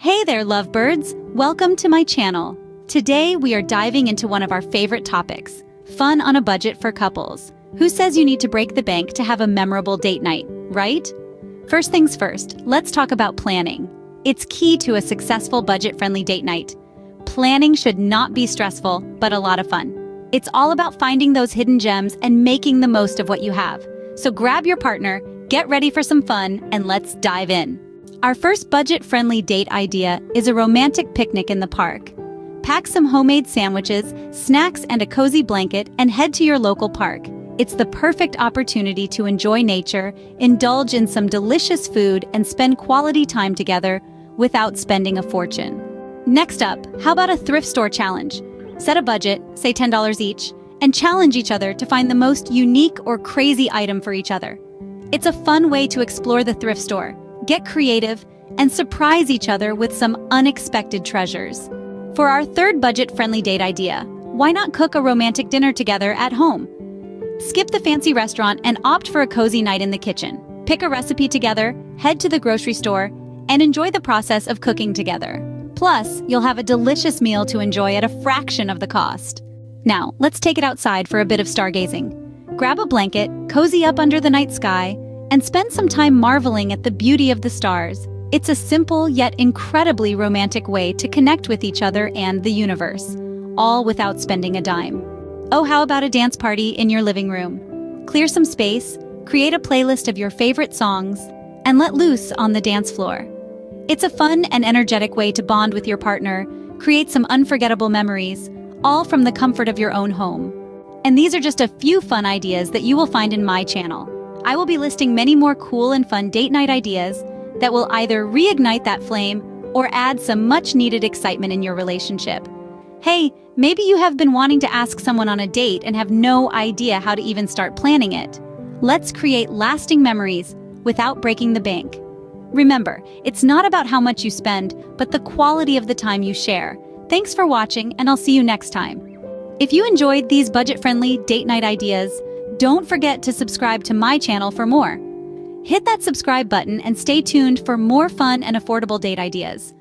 Hey there, lovebirds! Welcome to my channel. Today we are diving into one of our favorite topics, fun on a budget for couples. Who says you need to break the bank to have a memorable date night, right? First things first, let's talk about planning. It's key to a successful budget-friendly date night. Planning should not be stressful, but a lot of fun. It's all about finding those hidden gems and making the most of what you have. So grab your partner, get ready for some fun, and let's dive in. Our first budget-friendly date idea is a romantic picnic in the park. Pack some homemade sandwiches, snacks, and a cozy blanket and head to your local park. It's the perfect opportunity to enjoy nature, indulge in some delicious food, and spend quality time together without spending a fortune. Next up, how about a thrift store challenge? Set a budget, say $10 each, and challenge each other to find the most unique or crazy item for each other. It's a fun way to explore the thrift store, get creative, and surprise each other with some unexpected treasures. For our third budget-friendly date idea, why not cook a romantic dinner together at home? Skip the fancy restaurant and opt for a cozy night in the kitchen. Pick a recipe together, head to the grocery store, and enjoy the process of cooking together. Plus, you'll have a delicious meal to enjoy at a fraction of the cost. Now, let's take it outside for a bit of stargazing. Grab a blanket, cozy up under the night sky, and spend some time marveling at the beauty of the stars. It's a simple yet incredibly romantic way to connect with each other and the universe, all without spending a dime. Oh, how about a dance party in your living room? Clear some space, create a playlist of your favorite songs, and let loose on the dance floor. It's a fun and energetic way to bond with your partner, create some unforgettable memories, all from the comfort of your own home. And these are just a few fun ideas that you will find in my channel. I will be listing many more cool and fun date night ideas that will either reignite that flame or add some much-needed excitement in your relationship. Hey, maybe you have been wanting to ask someone on a date and have no idea how to even start planning it. Let's create lasting memories without breaking the bank. Remember, it's not about how much you spend, but the quality of the time you share. Thanks for watching, and I'll see you next time. If you enjoyed these budget-friendly date night ideas, don't forget to subscribe to my channel for more. Hit that subscribe button and stay tuned for more fun and affordable date ideas.